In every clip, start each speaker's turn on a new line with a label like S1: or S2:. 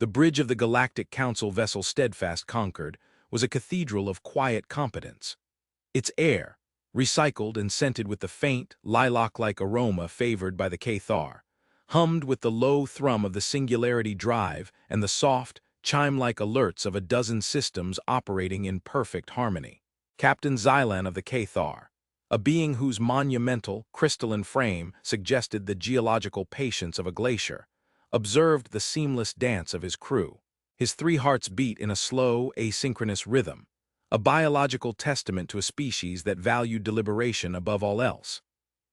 S1: The bridge of the Galactic Council vessel Steadfast conquered was a cathedral of quiet competence. Its air, recycled and scented with the faint, lilac-like aroma favored by the Cathar, hummed with the low thrum of the Singularity drive and the soft, chime-like alerts of a dozen systems operating in perfect harmony. Captain Xylan of the Cathar, a being whose monumental, crystalline frame suggested the geological patience of a glacier, observed the seamless dance of his crew. His three hearts beat in a slow, asynchronous rhythm, a biological testament to a species that valued deliberation above all else.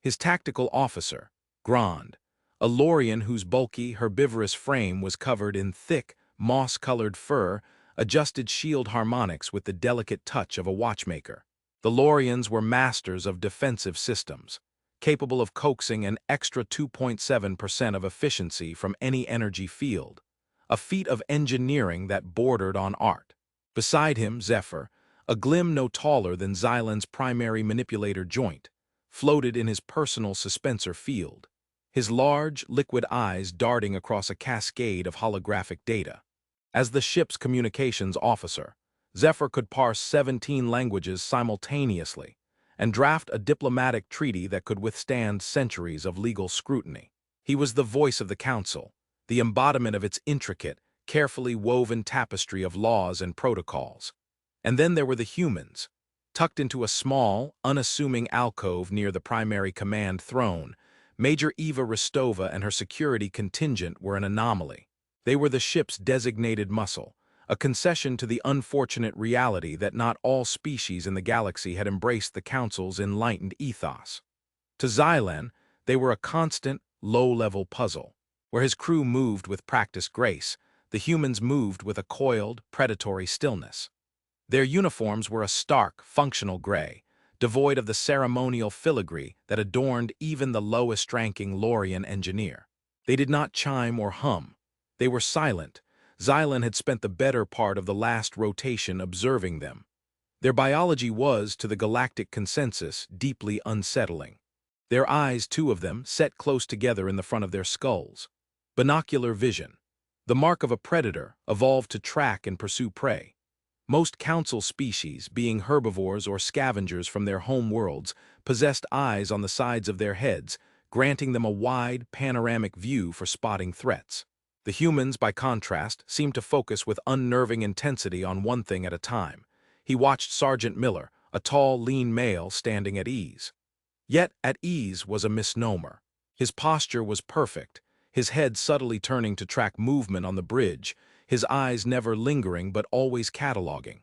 S1: His tactical officer, Grand, a Lorian whose bulky, herbivorous frame was covered in thick, moss-colored fur, adjusted shield harmonics with the delicate touch of a watchmaker. The Lorians were masters of defensive systems, capable of coaxing an extra 2.7% of efficiency from any energy field, a feat of engineering that bordered on art. Beside him, Zephyr, a glim no taller than Xylan's primary manipulator joint, floated in his personal suspensor field, his large, liquid eyes darting across a cascade of holographic data. As the ship's communications officer, Zephyr could parse 17 languages simultaneously and draft a diplomatic treaty that could withstand centuries of legal scrutiny. He was the voice of the Council, the embodiment of its intricate, carefully woven tapestry of laws and protocols. And then there were the humans, tucked into a small, unassuming alcove near the primary command throne. Major Eva Rostova and her security contingent were an anomaly. They were the ship's designated muscle, a concession to the unfortunate reality that not all species in the galaxy had embraced the Council's enlightened ethos. To Xylan, they were a constant, low-level puzzle. Where his crew moved with practiced grace, the humans moved with a coiled, predatory stillness. Their uniforms were a stark, functional gray, devoid of the ceremonial filigree that adorned even the lowest-ranking Lorian engineer. They did not chime or hum. They were silent. Xylan had spent the better part of the last rotation observing them. Their biology was, to the galactic consensus, deeply unsettling. Their eyes, two of them, set close together in the front of their skulls. Binocular vision, the mark of a predator, evolved to track and pursue prey. Most Council species, being herbivores or scavengers from their home worlds, possessed eyes on the sides of their heads, granting them a wide, panoramic view for spotting threats. The humans, by contrast, seemed to focus with unnerving intensity on one thing at a time. He watched Sergeant Miller, a tall, lean male, standing at ease. Yet at ease was a misnomer. His posture was perfect, his head subtly turning to track movement on the bridge, his eyes never lingering but always cataloging.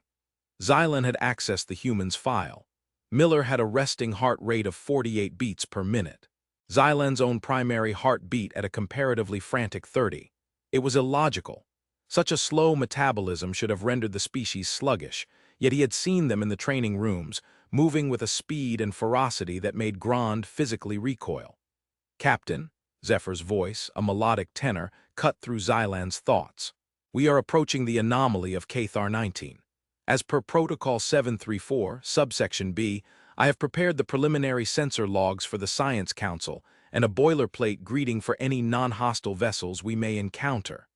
S1: Xylan had accessed the human's file. Miller had a resting heart rate of 48 beats per minute. Xylan's own primary heart beat at a comparatively frantic 30. It was illogical. Such a slow metabolism should have rendered the species sluggish, yet he had seen them in the training rooms, moving with a speed and ferocity that made Grand physically recoil. "Captain," Zephyr's voice, a melodic tenor, cut through Xylan's thoughts. "We are approaching the anomaly of Cathar 19. As per Protocol 734, subsection B, I have prepared the preliminary sensor logs for the Science Council and a boilerplate greeting for any non-hostile vessels we may encounter."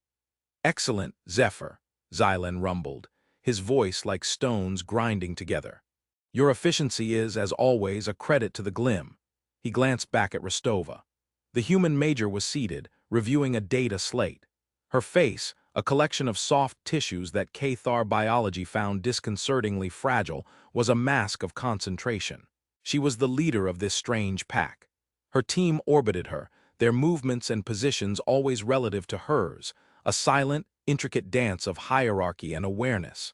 S1: "Excellent, Zephyr," Xylan rumbled, his voice like stones grinding together. "Your efficiency is, as always, a credit to the Glim." He glanced back at Rostova. The human major was seated, reviewing a data slate. Her face, a collection of soft tissues that Cathar biology found disconcertingly fragile, was a mask of concentration. She was the leader of this strange pack. Her team orbited her, their movements and positions always relative to hers, a silent, intricate dance of hierarchy and awareness.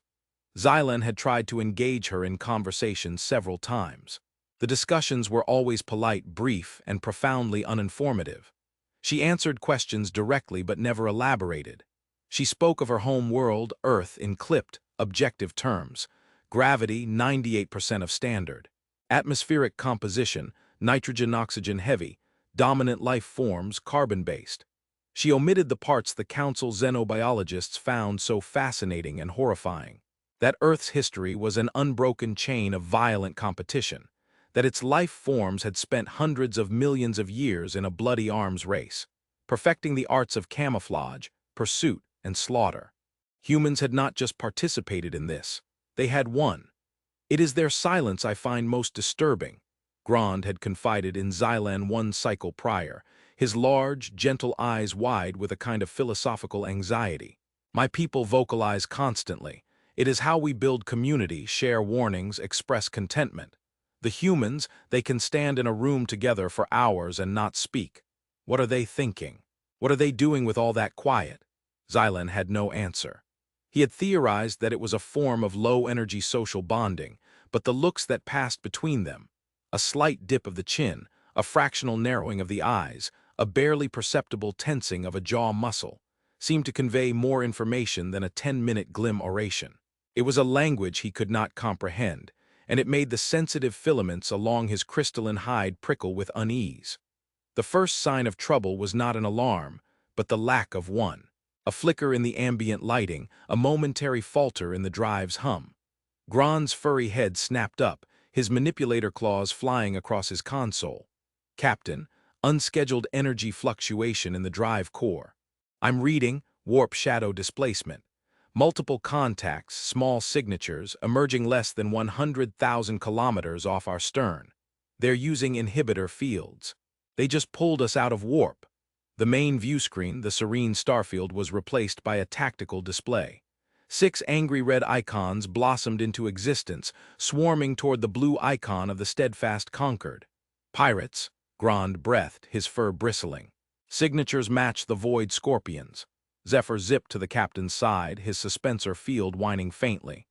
S1: Xylan had tried to engage her in conversation several times. The discussions were always polite, brief, and profoundly uninformative. She answered questions directly but never elaborated. She spoke of her home world, Earth, in clipped, objective terms. Gravity, 98% of standard. Atmospheric composition, nitrogen-oxygen heavy. Dominant life forms, carbon-based. She omitted the parts the Council xenobiologists found so fascinating and horrifying. That Earth's history was an unbroken chain of violent competition. That its life forms had spent hundreds of millions of years in a bloody arms race, perfecting the arts of camouflage, pursuit, and slaughter. Humans had not just participated in this, they had won. It is their silence I find most disturbing, Grand had confided in Xylan one cycle prior, his large, gentle eyes wide with a kind of philosophical anxiety. My people vocalize constantly. It is how we build community, share warnings, express contentment. The humans, they can stand in a room together for hours and not speak. What are they thinking? What are they doing with all that quiet? Xylan had no answer. He had theorized that it was a form of low-energy social bonding, but the looks that passed between them, a slight dip of the chin, a fractional narrowing of the eyes, a barely perceptible tensing of a jaw muscle, seemed to convey more information than a 10-minute glim oration. It was a language he could not comprehend, and it made the sensitive filaments along his crystalline hide prickle with unease. The first sign of trouble was not an alarm, but the lack of one. A flicker in the ambient lighting, a momentary falter in the drive's hum. Grand's furry head snapped up, his manipulator claws flying across his console. Captain, unscheduled energy fluctuation in the drive core. I'm reading, warp shadow displacement. Multiple contacts, small signatures, emerging less than 100,000 kilometers off our stern. They're using inhibitor fields. They just pulled us out of warp. The main view screen, the serene starfield, was replaced by a tactical display. 6 angry red icons blossomed into existence, swarming toward the blue icon of the steadfast Concord. Pirates, Grand breathed, his fur bristling. Signatures matched the void scorpions. Zephyr zipped to the captain's side, his suspensor field whining faintly.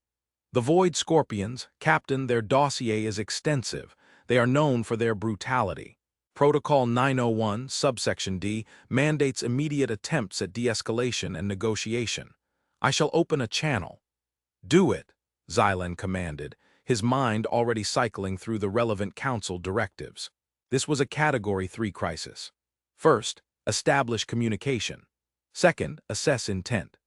S1: The void scorpions, Captain, their dossier is extensive. They are known for their brutality. Protocol 901, subsection D, mandates immediate attempts at de-escalation and negotiation. I shall open a channel. Do it, Xylan commanded, his mind already cycling through the relevant council directives. This was a Category 3 crisis. First, establish communication. Second, assess intent.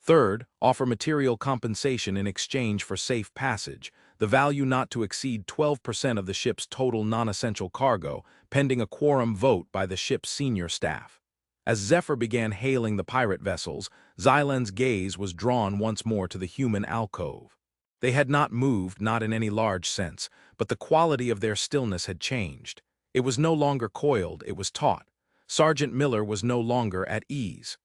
S1: Third, offer material compensation in exchange for safe passage, the value not to exceed 12% of the ship's total non-essential cargo, pending a quorum vote by the ship's senior staff. As Zephyr began hailing the pirate vessels, Xylan's gaze was drawn once more to the human alcove. They had not moved, not in any large sense, but the quality of their stillness had changed. It was no longer coiled, it was taut. Sergeant Miller was no longer at ease.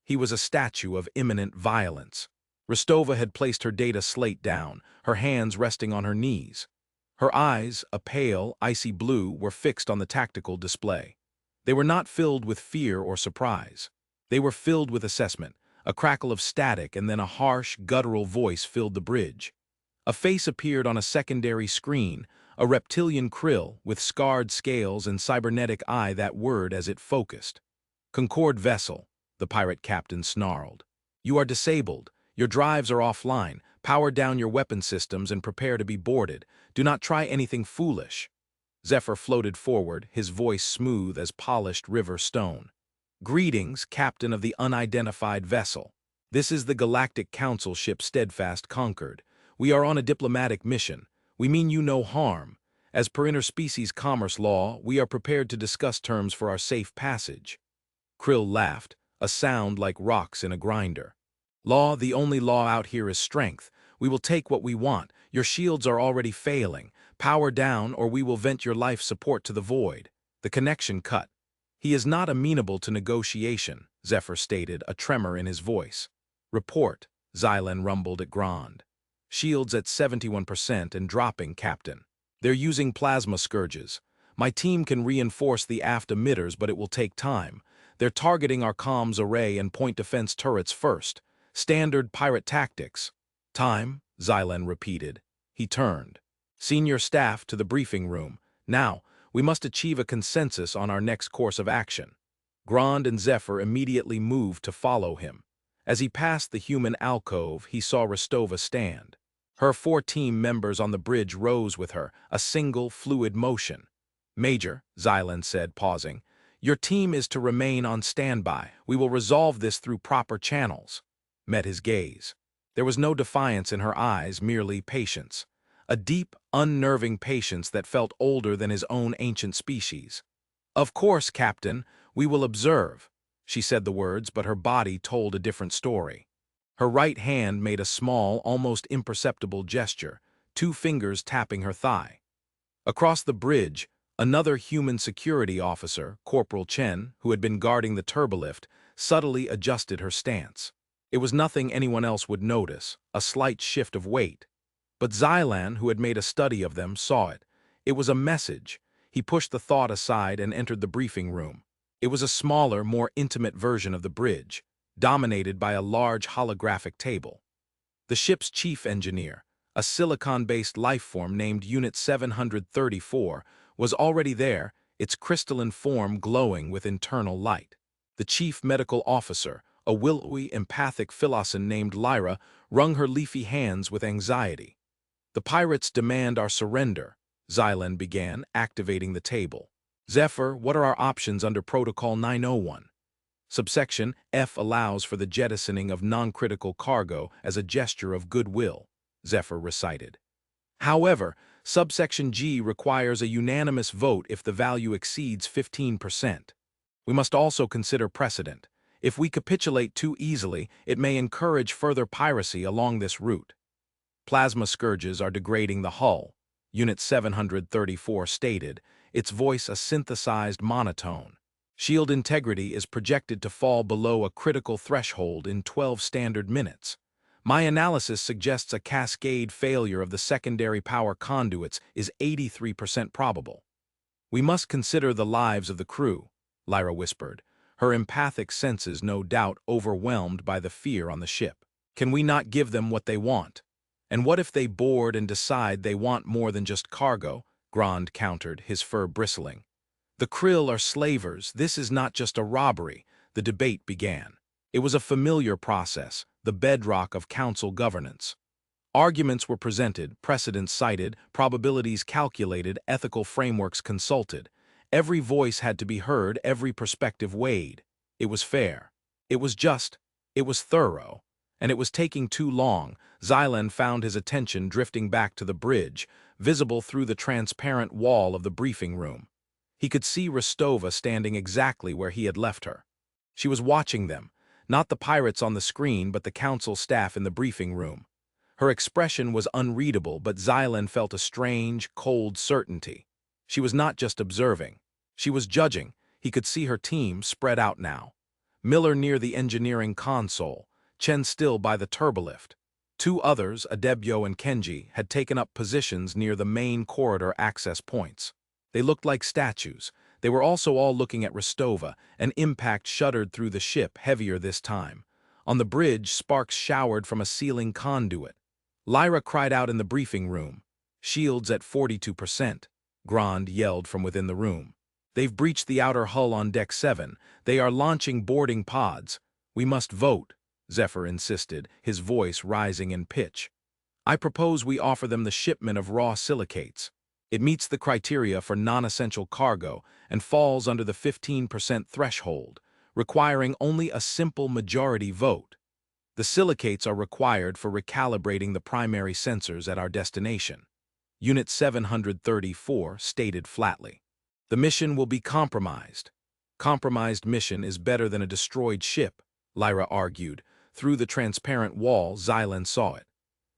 S1: He was a statue of imminent violence. Rostova had placed her data slate down, her hands resting on her knees. Her eyes, a pale, icy blue, were fixed on the tactical display. They were not filled with fear or surprise. They were filled with assessment. A crackle of static and then a harsh, guttural voice filled the bridge. A face appeared on a secondary screen, a reptilian krill with scarred scales and cybernetic eye, that word as it focused. Concord vessel, the pirate captain snarled. You are disabled. Your drives are offline. Power down your weapon systems and prepare to be boarded. Do not try anything foolish. Zephyr floated forward, his voice smooth as polished river stone. Greetings, captain of the unidentified vessel. This is the Galactic Council ship Steadfast Concord. We are on a diplomatic mission. We mean you no harm. As per interspecies commerce law, we are prepared to discuss terms for our safe passage. Krill laughed, a sound like rocks in a grinder. Law, the only law out here is strength. We will take what we want. Your shields are already failing. Power down or we will vent your life support to the void. The connection cut. He is not amenable to negotiation, Zephyr stated, a tremor in his voice. Report, Xylan rumbled at Grand. Shields at 71% and dropping, Captain. They're using plasma scourges. My team can reinforce the aft emitters, but it will take time. They're targeting our comms array and point defense turrets first. Standard pirate tactics. Time, Xylan repeated. He turned. Senior staff to the briefing room. Now, we must achieve a consensus on our next course of action. Grand and Zephyr immediately moved to follow him. As he passed the human alcove, he saw Rostova stand. Her 4 team members on the bridge rose with her, a single, fluid motion. Major, Xylan said, pausing, your team is to remain on standby. We will resolve this through proper channels. Met his gaze. There was no defiance in her eyes, merely patience. A deep, unnerving patience that felt older than his own ancient species. Of course, Captain, we will observe. She said the words, but her body told a different story. Her right hand made a small, almost imperceptible gesture, two fingers tapping her thigh. Across the bridge, another human security officer, Corporal Chen, who had been guarding the turbolift, subtly adjusted her stance. It was nothing anyone else would notice, a slight shift of weight. But Xylan, who had made a study of them, saw it. It was a message. He pushed the thought aside and entered the briefing room. It was a smaller, more intimate version of the bridge, dominated by a large holographic table. The ship's chief engineer, a silicon-based lifeform named Unit 734, was already there, its crystalline form glowing with internal light. The chief medical officer, a willowy, empathic philosopher named Lyra, wrung her leafy hands with anxiety. "The pirates demand our surrender," Xylan began, activating the table. "Zephyr, what are our options under Protocol 901? Subsection F allows for the jettisoning of non-critical cargo as a gesture of goodwill," Zephyr recited. "However, subsection G requires a unanimous vote if the value exceeds 15%. We must also consider precedent. If we capitulate too easily, it may encourage further piracy along this route. Plasma scourges are degrading the hull," Unit 734 stated, its voice a synthesized monotone. "Shield integrity is projected to fall below a critical threshold in 12 standard minutes. My analysis suggests a cascade failure of the secondary power conduits is 83% probable." "We must consider the lives of the crew," Lyra whispered, her empathic senses no doubt overwhelmed by the fear on the ship. "Can we not give them what they want? And what if they board and decide they want more than just cargo?" Grand countered, his fur bristling. "The Krill are slavers. This is not just a robbery," the debate began. It was a familiar process, the bedrock of council governance. Arguments were presented, precedents cited, probabilities calculated, ethical frameworks consulted. Every voice had to be heard, every perspective weighed. It was fair. It was just. It was thorough. And it was taking too long. Xylan found his attention drifting back to the bridge, visible through the transparent wall of the briefing room. He could see Rostova standing exactly where he had left her. She was watching them, not the pirates on the screen but the council staff in the briefing room. Her expression was unreadable, but Xylan felt a strange, cold certainty. She was not just observing. She was judging. He could see her team spread out now. Miller near the engineering console, Chen still by the turbolift. Two others, Adebyo and Kenji, had taken up positions near the main corridor access points. They looked like statues. They were also all looking at Rostova. An impact shuddered through the ship, heavier this time. On the bridge, sparks showered from a ceiling conduit. Lyra cried out in the briefing room. "Shields at 42%. Grand yelled from within the room. "They've breached the outer hull on Deck 7. They are launching boarding pods. We must vote," Zephyr insisted, his voice rising in pitch. "I propose we offer them the shipment of raw silicates. It meets the criteria for non-essential cargo and falls under the 15% threshold, requiring only a simple majority vote. The silicates are required for recalibrating the primary sensors at our destination," Unit 734 stated flatly. "The mission will be compromised." "Compromised mission is better than a destroyed ship," Lyra argued. Through the transparent wall, Xylan saw it.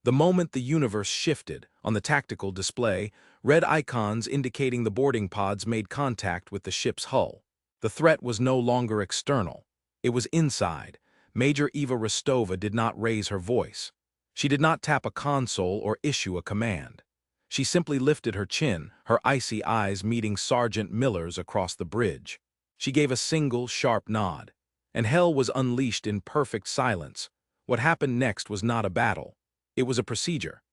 S1: The moment the universe shifted, on the tactical display, red icons indicating the boarding pods made contact with the ship's hull. The threat was no longer external. It was inside. Major Eva Rostova did not raise her voice. She did not tap a console or issue a command. She simply lifted her chin, her icy eyes meeting Sergeant Miller's across the bridge. She gave a single, sharp nod. And hell was unleashed in perfect silence. What happened next was not a battle. It was a procedure.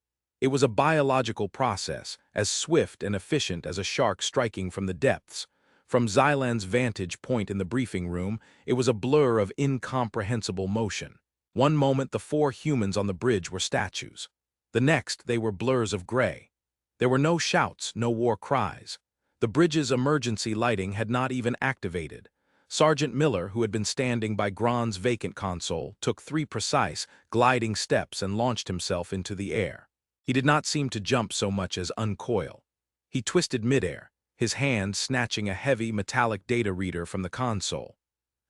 S1: It was a biological process, as swift and efficient as a shark striking from the depths. From Xylan's vantage point in the briefing room, it was a blur of incomprehensible motion. One moment the four humans on the bridge were statues. The next they were blurs of gray. There were no shouts, no war cries. The bridge's emergency lighting had not even activated. Sergeant Miller, who had been standing by Grand's vacant console, took 3 precise, gliding steps and launched himself into the air. He did not seem to jump so much as uncoil. He twisted midair, his hand snatching a heavy metallic data reader from the console.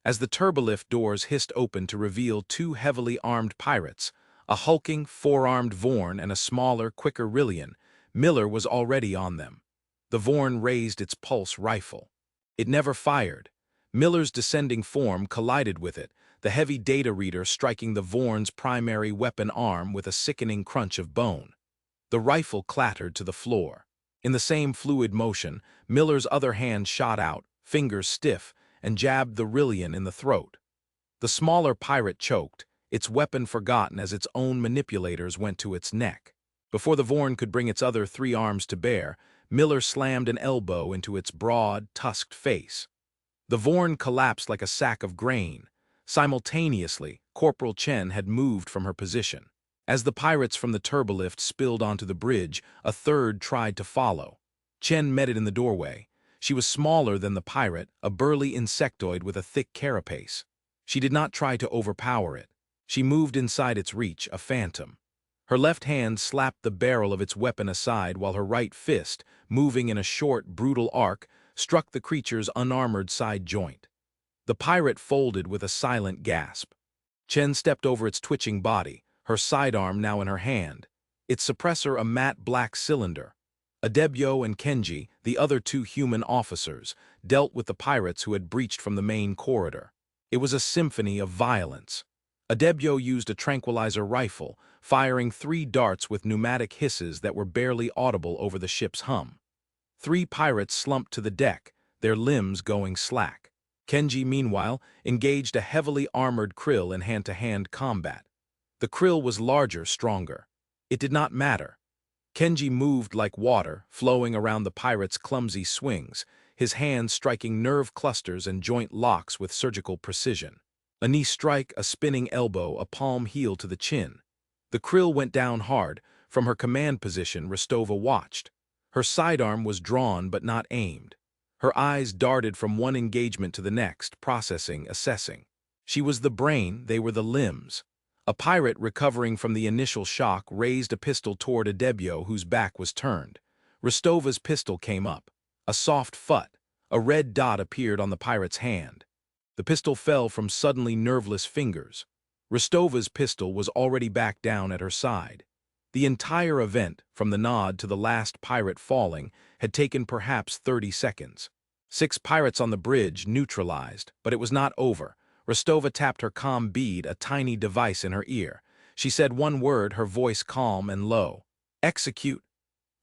S1: As the turbolift doors hissed open to reveal two heavily armed pirates, a hulking, four-armed Vorn and a smaller, quicker Rillian, Miller was already on them. The Vorn raised its pulse rifle. It never fired. Miller's descending form collided with it, the heavy data reader striking the Vorn's primary weapon arm with a sickening crunch of bone. The rifle clattered to the floor. In the same fluid motion, Miller's other hand shot out, fingers stiff, and jabbed the Rillian in the throat. The smaller pirate choked, its weapon forgotten as its own manipulators went to its neck. Before the Vorn could bring its other three arms to bear, Miller slammed an elbow into its broad, tusked face. The Vorn collapsed like a sack of grain. Simultaneously, Corporal Chen had moved from her position. As the pirates from the turbolift spilled onto the bridge, a third tried to follow. Chen met it in the doorway. She was smaller than the pirate, a burly insectoid with a thick carapace. She did not try to overpower it. She moved inside its reach, a phantom. Her left hand slapped the barrel of its weapon aside while her right fist, moving in a short, brutal arc, struck the creature's unarmored side joint. The pirate folded with a silent gasp. Chen stepped over its twitching body, her sidearm now in her hand, its suppressor a matte black cylinder. Adebyo and Kenji, the other two human officers, dealt with the pirates who had breached from the main corridor. It was a symphony of violence. Adebyo used a tranquilizer rifle, firing 3 darts with pneumatic hisses that were barely audible over the ship's hum. 3 pirates slumped to the deck, their limbs going slack. Kenji, meanwhile, engaged a heavily armored krill in hand-to-hand combat. The krill was larger, stronger. It did not matter. Kenji moved like water, flowing around the pirate's clumsy swings, his hands striking nerve clusters and joint locks with surgical precision. A knee strike, a spinning elbow, a palm heel to the chin. The krill went down hard. From her command position, Rostova watched. Her sidearm was drawn but not aimed. Her eyes darted from one engagement to the next, processing, assessing. She was the brain, they were the limbs. A pirate recovering from the initial shock raised a pistol toward Adebyo, whose back was turned. Rostova's pistol came up. A soft phut. A red dot appeared on the pirate's hand. The pistol fell from suddenly nerveless fingers. Rostova's pistol was already back down at her side. The entire event, from the nod to the last pirate falling, had taken perhaps 30 seconds. 6 pirates on the bridge neutralized, but it was not over. Rostova tapped her comm bead, a tiny device in her ear. She said one word, her voice calm and low. Execute.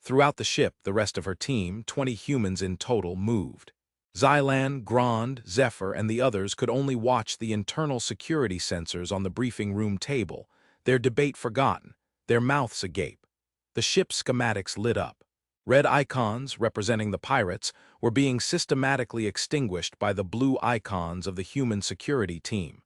S1: Throughout the ship, the rest of her team, 20 humans in total, moved. Xylan, Grand, Zephyr, and the others could only watch the internal security sensors on the briefing room table, their debate forgotten, their mouths agape. The ship's schematics lit up. Red icons, representing the pirates, were being systematically extinguished by the blue icons of the human security team.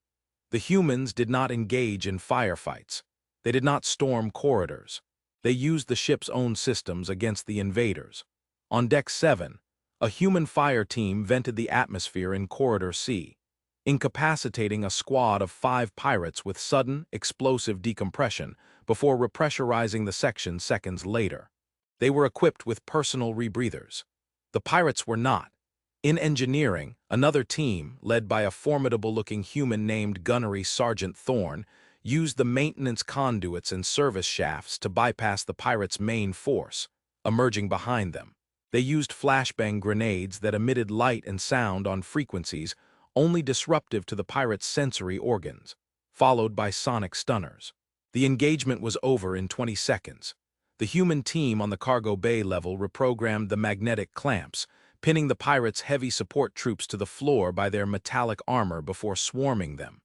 S1: The humans did not engage in firefights. They did not storm corridors. They used the ship's own systems against the invaders. On Deck 7, a human fire team vented the atmosphere in Corridor C, incapacitating a squad of 5 pirates with sudden, explosive decompression before repressurizing the section seconds later. They were equipped with personal rebreathers. The pirates were not. In engineering, another team, led by a formidable-looking human named Gunnery Sergeant Thorne, used the maintenance conduits and service shafts to bypass the pirates' main force, emerging behind them. They used flashbang grenades that emitted light and sound on frequencies only disruptive to the pirates' sensory organs, followed by sonic stunners. The engagement was over in 20 seconds. The human team on the cargo bay level reprogrammed the magnetic clamps, pinning the pirates' heavy support troops to the floor by their metallic armor before swarming them.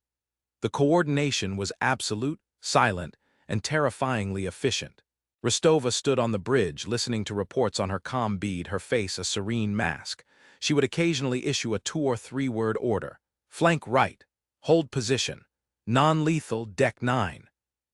S1: The coordination was absolute, silent, and terrifyingly efficient. Rostova stood on the bridge, listening to reports on her comm bead, her face a serene mask. She would occasionally issue a 2- or 3-word order. Flank right. Hold position. Non-lethal, Deck 9.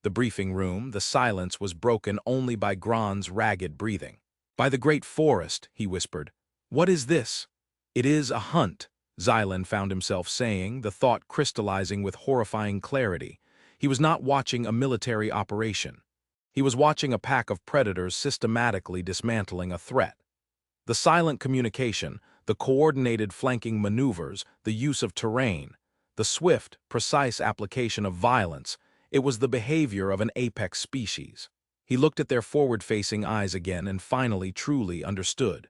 S1: The briefing room, the silence was broken only by Grand's ragged breathing. By the great forest, he whispered. What is this? It is a hunt, Xylan found himself saying, the thought crystallizing with horrifying clarity. He was not watching a military operation. He was watching a pack of predators systematically dismantling a threat. The silent communication, the coordinated flanking maneuvers, the use of terrain, the swift, precise application of violence. It was the behavior of an apex species. He looked at their forward-facing eyes again and finally truly understood.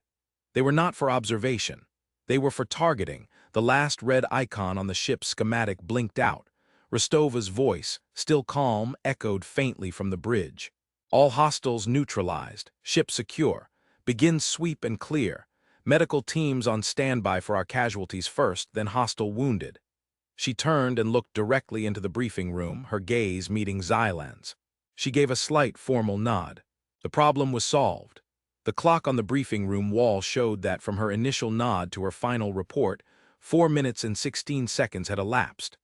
S1: They were not for observation. They were for targeting. The last red icon on the ship's schematic blinked out. Rostova's voice, still calm, echoed faintly from the bridge. All hostiles neutralized. Ship secure. Begin sweep and clear. Medical teams on standby for our casualties first, then hostile wounded. She turned and looked directly into the briefing room, her gaze meeting Xylan's. She gave a slight formal nod. The problem was solved. The clock on the briefing room wall showed that from her initial nod to her final report, 4 minutes and 16 seconds had elapsed.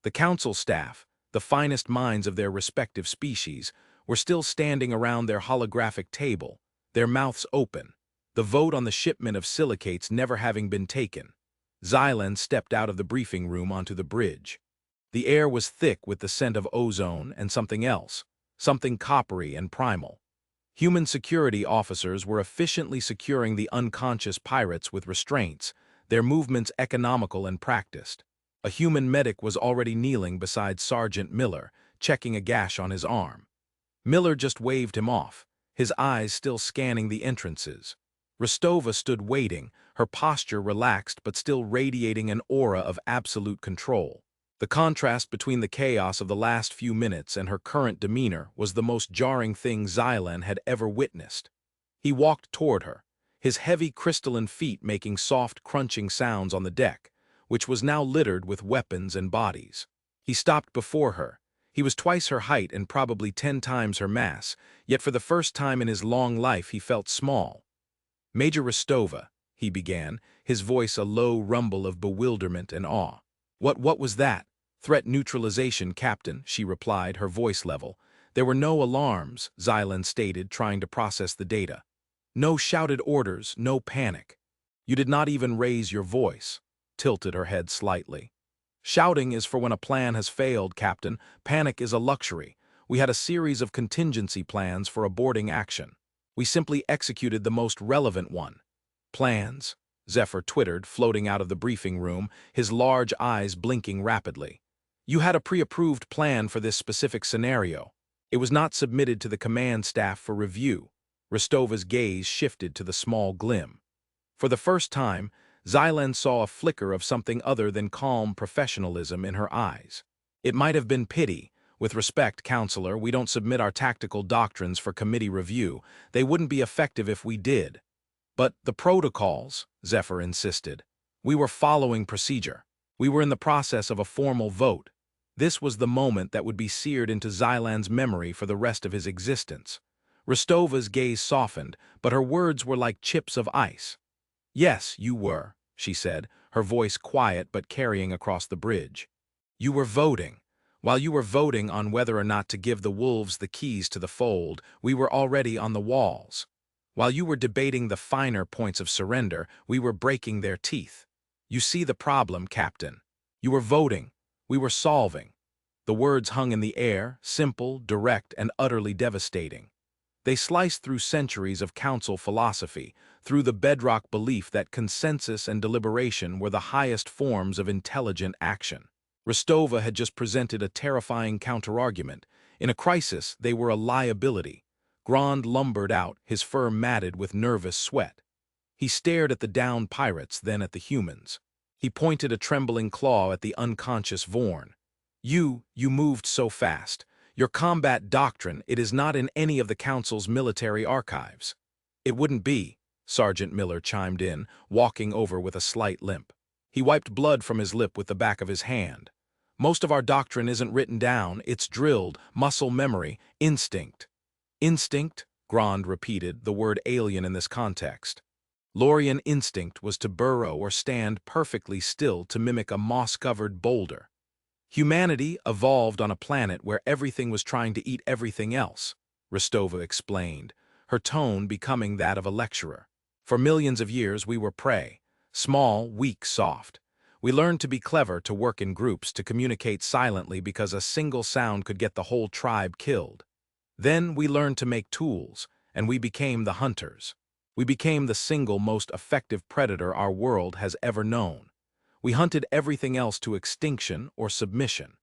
S1: The council staff, the finest minds of their respective species, were still standing around their holographic table, their mouths open, the vote on the shipment of silicates never having been taken. Xylan stepped out of the briefing room onto the bridge. The air was thick with the scent of ozone and something else, something coppery and primal. Human security officers were efficiently securing the unconscious pirates with restraints, their movements economical and practiced. A human medic was already kneeling beside Sergeant Miller, checking a gash on his arm. Miller just waved him off, his eyes still scanning the entrances. Rostova stood waiting, her posture relaxed but still radiating an aura of absolute control. The contrast between the chaos of the last few minutes and her current demeanor was the most jarring thing Xylan had ever witnessed. He walked toward her, his heavy crystalline feet making soft crunching sounds on the deck, which was now littered with weapons and bodies. He stopped before her. He was twice her height and probably 10 times her mass, yet for the first time in his long life he felt small. "Major Rostova," he began, his voice a low rumble of bewilderment and awe. What was that?" "Threat neutralization, Captain," she replied, her voice level. "There were no alarms," Xylan stated, trying to process the data. "No shouted orders, no panic. You did not even raise your voice," tilted her head slightly. "Shouting is for when a plan has failed, Captain. Panic is a luxury. We had a series of contingency plans for aborting action. We simply executed the most relevant one." "Plans?" Zephyr twittered, floating out of the briefing room, his large eyes blinking rapidly. "You had a pre-approved plan for this specific scenario. It was not submitted to the command staff for review." Rostova's gaze shifted to the small glim. For the first time, Xylan saw a flicker of something other than calm professionalism in her eyes. "It might have been pity. With respect, Counselor, we don't submit our tactical doctrines for committee review. They wouldn't be effective if we did." "But the protocols," Zephyr insisted. "We were following procedure. We were in the process of a formal vote." This was the moment that would be seared into Xylan's memory for the rest of his existence. Rostova's gaze softened, but her words were like chips of ice. "Yes, you were," she said, her voice quiet but carrying across the bridge. "You were voting. While you were voting on whether or not to give the wolves the keys to the fold, we were already on the walls. While you were debating the finer points of surrender, we were breaking their teeth. You see the problem, Captain. You were voting. We were solving." The words hung in the air, simple, direct, and utterly devastating. They sliced through centuries of council philosophy, through the bedrock belief that consensus and deliberation were the highest forms of intelligent action. Rostova had just presented a terrifying counterargument. In a crisis, they were a liability. Grand lumbered out, his fur matted with nervous sweat. He stared at the downed pirates, then at the humans. He pointed a trembling claw at the unconscious Vorn. You moved so fast. Your combat doctrine, it is not in any of the Council's military archives." "It wouldn't be," Sergeant Miller chimed in, walking over with a slight limp. He wiped blood from his lip with the back of his hand. "Most of our doctrine isn't written down, it's drilled, muscle memory, instinct." "Instinct?" Grand repeated, the word alien in this context. Lorian instinct was to burrow or stand perfectly still to mimic a moss-covered boulder. "Humanity evolved on a planet where everything was trying to eat everything else," Rostova explained, her tone becoming that of a lecturer. "For millions of years we were prey, small, weak, soft. We learned to be clever, to work in groups, to communicate silently because a single sound could get the whole tribe killed. Then we learned to make tools, and we became the hunters. We became the single most effective predator our world has ever known. We hunted everything else to extinction or submission.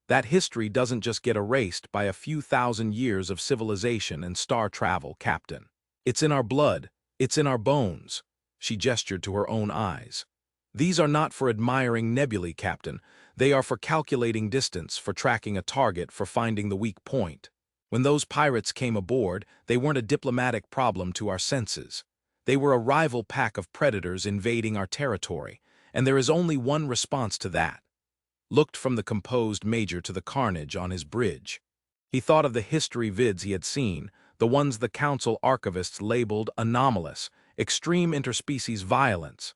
S1: That history doesn't just get erased by a few thousand years of civilization and star travel, Captain. It's in our blood, it's in our bones. She gestured to her own eyes. These are not for admiring nebulae, Captain. They are for calculating distance, for tracking a target, for finding the weak point. When those pirates came aboard, they weren't a diplomatic problem to our senses. They were a rival pack of predators invading our territory, and there is only one response to that. Looked from the composed major to the carnage on his bridge. He thought of the history vids he had seen, the ones the council archivists labeled anomalous, extreme interspecies violence.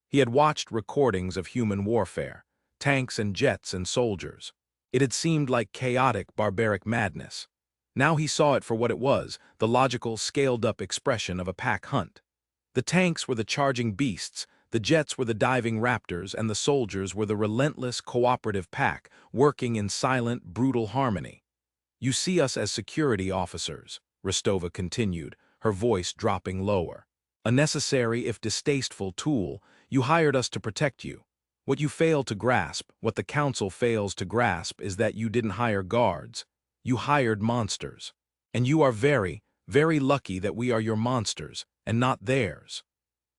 S1: He had watched recordings of human warfare, tanks and jets and soldiers. It had seemed like chaotic, barbaric madness. Now he saw it for what it was, the logical, scaled-up expression of a pack hunt. The tanks were the charging beasts, the jets were the diving raptors, and the soldiers were the relentless, cooperative pack, working in silent, brutal harmony. "You see us as security officers," Rostova continued, her voice dropping lower. "A necessary, if distasteful, tool. You hired us to protect you. What you fail to grasp, what the Council fails to grasp, is that you didn't hire guards. You hired monsters. And you are very, very lucky that we are your monsters, and not theirs."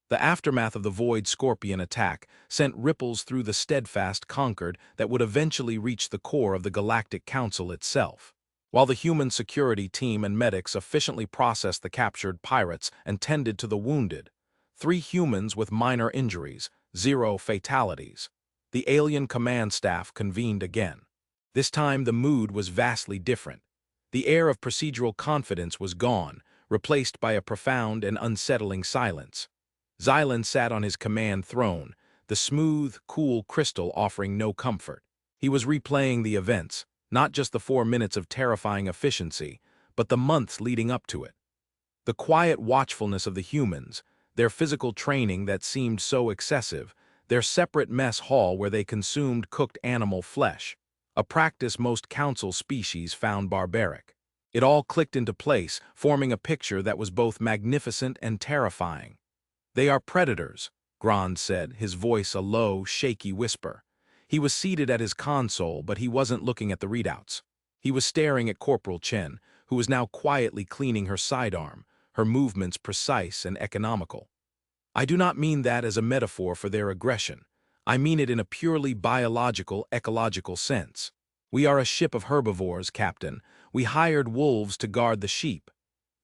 S1: The aftermath of the Void Scorpion attack sent ripples through the steadfast Concord that would eventually reach the core of the Galactic Council itself. While the human security team and medics efficiently processed the captured pirates and tended to the wounded, 3 humans with minor injuries, 0 fatalities, the alien command staff convened again. This time the mood was vastly different. The air of procedural confidence was gone, replaced by a profound and unsettling silence. Xylan sat on his command throne, the smooth, cool crystal offering no comfort. He was replaying the events, not just the 4 minutes of terrifying efficiency, but the months leading up to it. The quiet watchfulness of the humans, their physical training that seemed so excessive, their separate mess hall where they consumed cooked animal flesh, a practice most council species found barbaric. It all clicked into place, forming a picture that was both magnificent and terrifying. "They are predators," Grand said, his voice a low, shaky whisper. He was seated at his console, but he wasn't looking at the readouts. He was staring at Corporal Chen, who was now quietly cleaning her sidearm, her movements precise and economical. "I do not mean that as a metaphor for their aggression. I mean it in a purely biological, ecological sense. We are a ship of herbivores, Captain. We hired wolves to guard the sheep."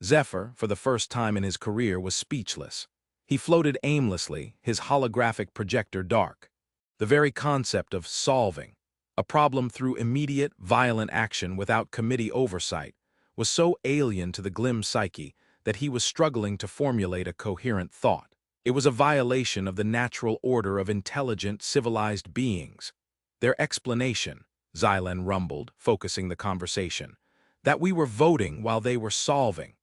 S1: Zephyr, for the first time in his career, was speechless. He floated aimlessly, his holographic projector dark. The very concept of solving a problem through immediate, violent action without committee oversight was so alien to the Glim psyche that he was struggling to formulate a coherent thought. It was a violation of the natural order of intelligent, civilized beings. Their explanation, Xylan rumbled, focusing the conversation, that we were voting while they were solving.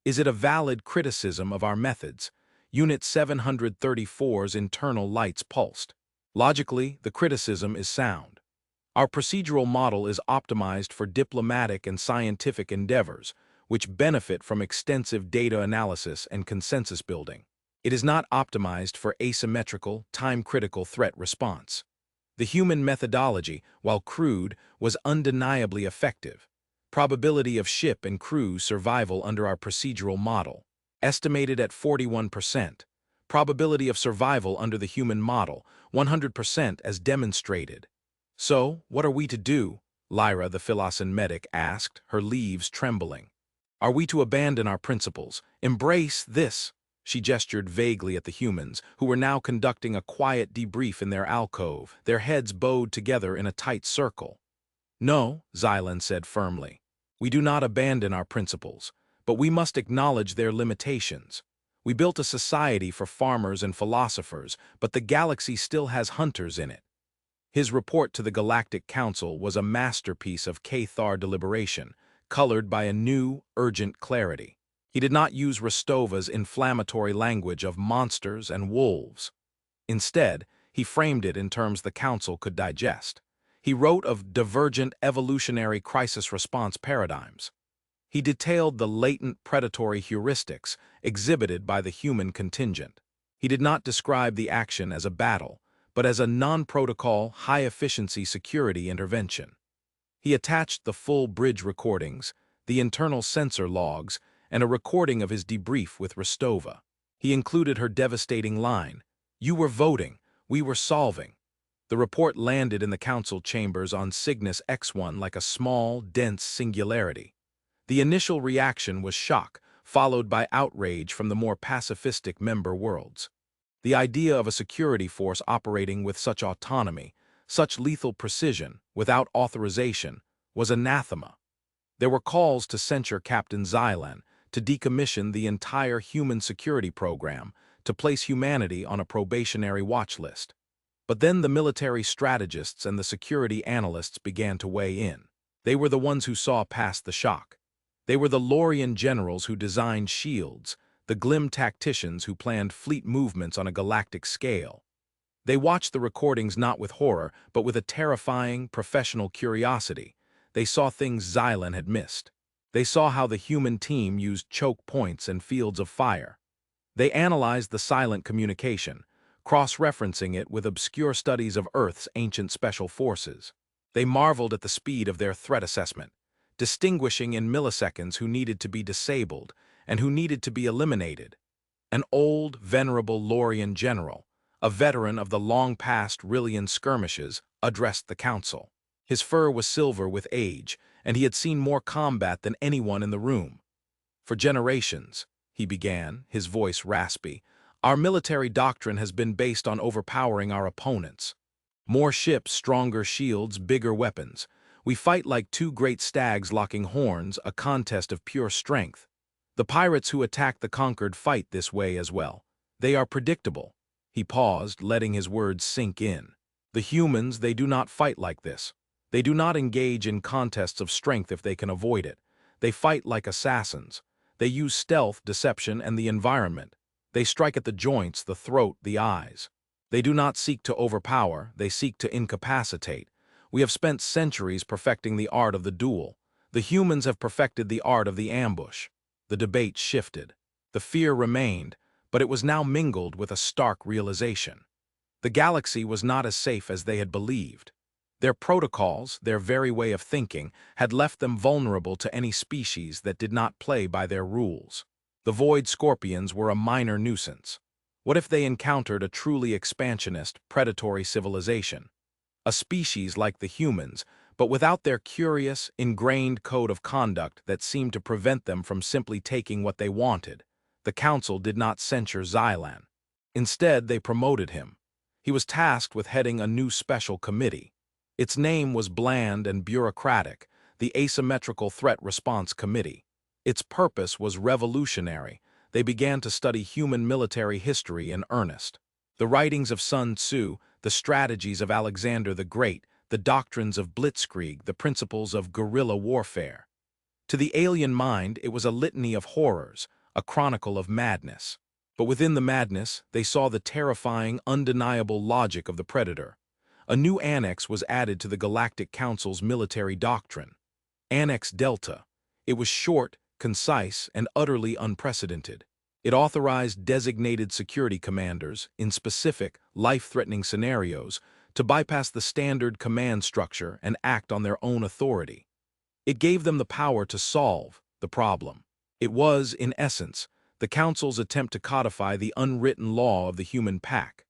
S1: Is it a valid criticism of our methods? Unit 734's internal lights pulsed. Logically, the criticism is sound. Our procedural model is optimized for diplomatic and scientific endeavors, which benefit from extensive data analysis and consensus building. It is not optimized for asymmetrical, time-critical threat response. The human methodology, while crude, was undeniably effective. Probability of ship and crew survival under our procedural model, estimated at 41%. Probability of survival under the human model, 100% as demonstrated. "So, what are we to do?" Lyra, the Philosan medic, asked, her leaves trembling. "Are we to abandon our principles, embrace this?" She gestured vaguely at the humans, who were now conducting a quiet debrief in their alcove, their heads bowed together in a tight circle. "No," Xylan said firmly. "We do not abandon our principles, but we must acknowledge their limitations. We built a society for farmers and philosophers, but the galaxy still has hunters in it." His report to the Galactic Council was a masterpiece of Cathar deliberation, colored by a new, urgent clarity. He did not use Rostova's inflammatory language of monsters and wolves. Instead, he framed it in terms the Council could digest. He wrote of divergent evolutionary crisis response paradigms. He detailed the latent predatory heuristics exhibited by the human contingent. He did not describe the action as a battle, but as a non-protocol, high-efficiency security intervention. He attached the full bridge recordings, the internal sensor logs, and a recording of his debrief with Rostova. He included her devastating line, "You were voting, we were solving." The report landed in the council chambers on Cygnus X1 like a small, dense singularity. The initial reaction was shock, followed by outrage from the more pacifistic member worlds. The idea of a security force operating with such autonomy, such lethal precision, without authorization, was anathema. There were calls to censure Captain Xylan, to decommission the entire human security program, to place humanity on a probationary watch list. But then the military strategists and the security analysts began to weigh in. They were the ones who saw past the shock. They were the Lorian generals who designed shields, the Glim tacticians who planned fleet movements on a galactic scale. They watched the recordings not with horror, but with a terrifying, professional curiosity. They saw things Xylan had missed. They saw how the human team used choke points and fields of fire. They analyzed the silent communication, cross-referencing it with obscure studies of Earth's ancient special forces. They marveled at the speed of their threat assessment, distinguishing in milliseconds who needed to be disabled and who needed to be eliminated. An old, venerable Lorian general, a veteran of the long-past Rillian skirmishes, addressed the council. His fur was silver with age, and he had seen more combat than anyone in the room. "For generations," he began, his voice raspy, "our military doctrine has been based on overpowering our opponents. More ships, stronger shields, bigger weapons. We fight like two great stags locking horns, a contest of pure strength. The pirates who attack the conquered fight this way as well. They are predictable." He paused, letting his words sink in. "The humans, they do not fight like this. They do not engage in contests of strength if they can avoid it. They fight like assassins. They use stealth, deception, and the environment. They strike at the joints, the throat, the eyes. They do not seek to overpower, they seek to incapacitate. We have spent centuries perfecting the art of the duel. The humans have perfected the art of the ambush." The debate shifted. The fear remained, but it was now mingled with a stark realization. The galaxy was not as safe as they had believed. Their protocols, their very way of thinking, had left them vulnerable to any species that did not play by their rules. The void scorpions were a minor nuisance. What if they encountered a truly expansionist, predatory civilization? A species like the humans, but without their curious, ingrained code of conduct that seemed to prevent them from simply taking what they wanted. The council did not censure Xylan. Instead, they promoted him. He was tasked with heading a new special committee. Its name was bland and bureaucratic, the Asymmetrical Threat Response Committee. Its purpose was revolutionary. They began to study human military history in earnest. The writings of Sun Tzu, the strategies of Alexander the Great, the doctrines of blitzkrieg, the principles of guerrilla warfare. To the alien mind, it was a litany of horrors, a chronicle of madness. But within the madness, they saw the terrifying, undeniable logic of the predator. A new annex was added to the Galactic Council's military doctrine. Annex Delta. It was short, concise, and utterly unprecedented. It authorized designated security commanders, in specific, life-threatening scenarios, to bypass the standard command structure and act on their own authority. It gave them the power to solve the problem. It was, in essence, the Council's attempt to codify the unwritten law of the human pack.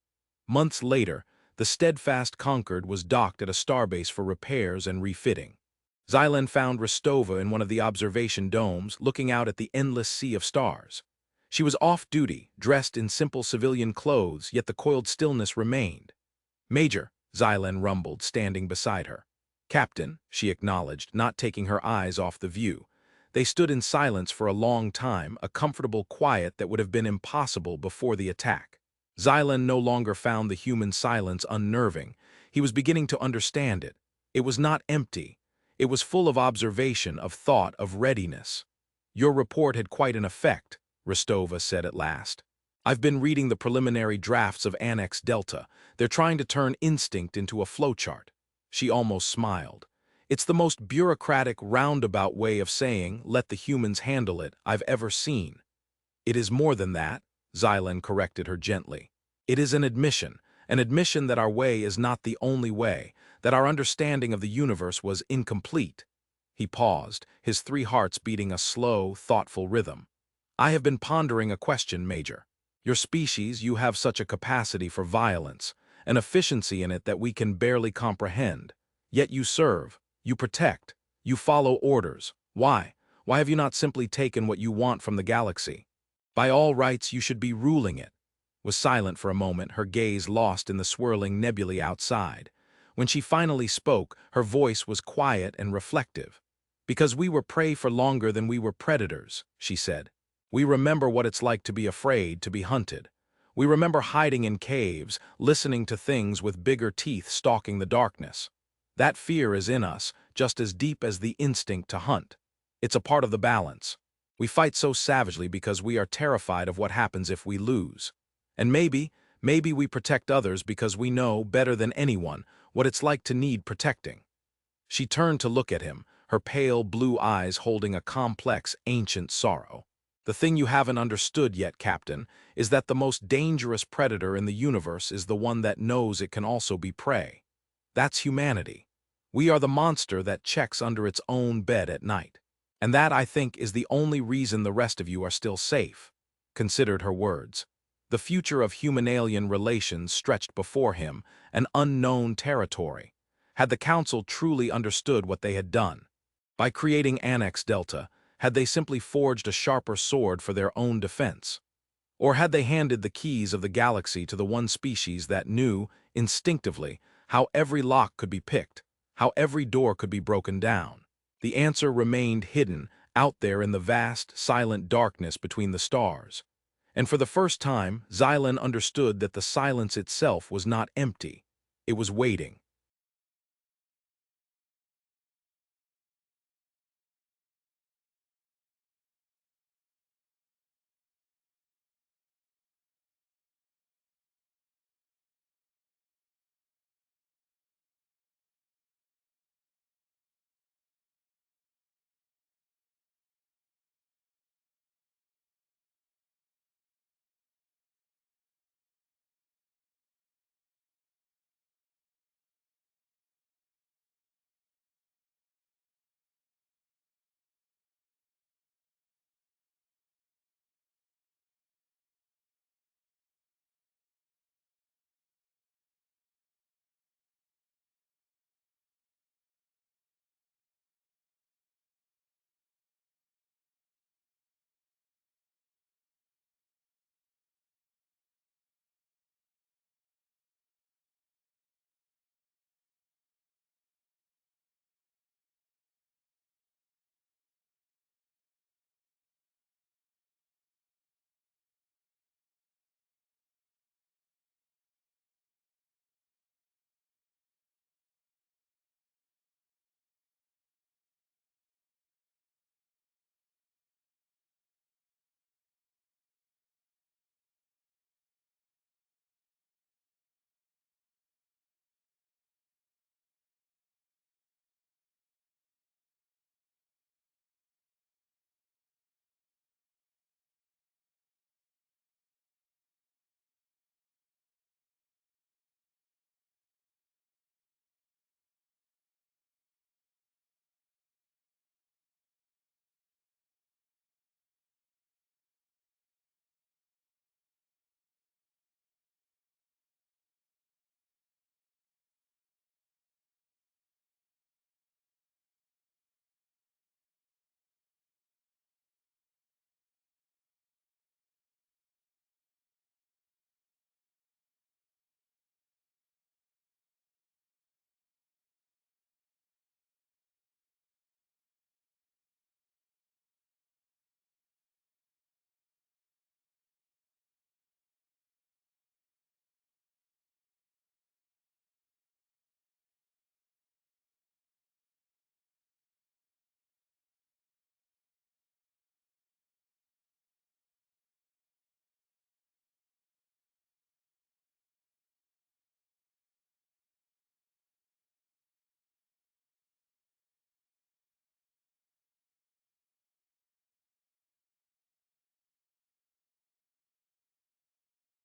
S1: Months later, the Steadfast Concord was docked at a starbase for repairs and refitting. Xylan found Rostova in one of the observation domes, looking out at the endless sea of stars. She was off-duty, dressed in simple civilian clothes, yet the coiled stillness remained. "Major," Xylan rumbled, standing beside her. "Captain," she acknowledged, not taking her eyes off the view. They stood in silence for a long time, a comfortable quiet that would have been impossible before the attack. Xylan no longer found the human silence unnerving. He was beginning to understand it. It was not empty. It was full of observation, of thought, of readiness. "Your report had quite an effect," Rostova said at last. "I've been reading the preliminary drafts of Annex Delta. They're trying to turn instinct into a flowchart." She almost smiled. "It's the most bureaucratic, roundabout way of saying, 'Let the humans handle it,' I've ever seen." "It is more than that," Xylan corrected her gently. "It is an admission an admission that our way is not the only way, that our understanding of the universe was incomplete. He paused, his three hearts beating a slow, thoughtful rhythm. I have been pondering a question, Major. Your species, you have such a capacity for violence, an efficiency in it that we can barely comprehend. Yet you serve, you protect, you follow orders. Why? Why have you not simply taken what you want from the galaxy? By all rights, you should be ruling it. Was silent for a moment, her gaze lost in the swirling nebulae outside. When she finally spoke, her voice was quiet and reflective. Because we were prey for longer than we were predators, she said. We remember what it's like to be afraid, to be hunted. We remember hiding in caves, listening to things with bigger teeth stalking the darkness. That fear is in us, just as deep as the instinct to hunt. It's a part of the balance. We fight so savagely because we are terrified of what happens if we lose. And maybe we protect others because we know, better than anyone, what it's like to need protecting. She turned to look at him, her pale blue eyes holding a complex, ancient sorrow. The thing you haven't understood yet, Captain, is that the most dangerous predator in the universe is the one that knows it can also be prey. That's humanity. We are the monster that checks under its own bed at night. And that, I think, is the only reason the rest of you are still safe. Considered her words. The future of human-alien relations stretched before him, an unknown territory. Had the Council truly understood what they had done? By creating Annex Delta, had they simply forged a sharper sword for their own defense? Or had they handed the keys of the galaxy to the one species that knew, instinctively, how every lock could be picked, how every door could be broken down? The answer remained hidden, out there in the vast, silent darkness between the stars. And for the first time, Xylan understood that the silence itself was not empty. It was waiting.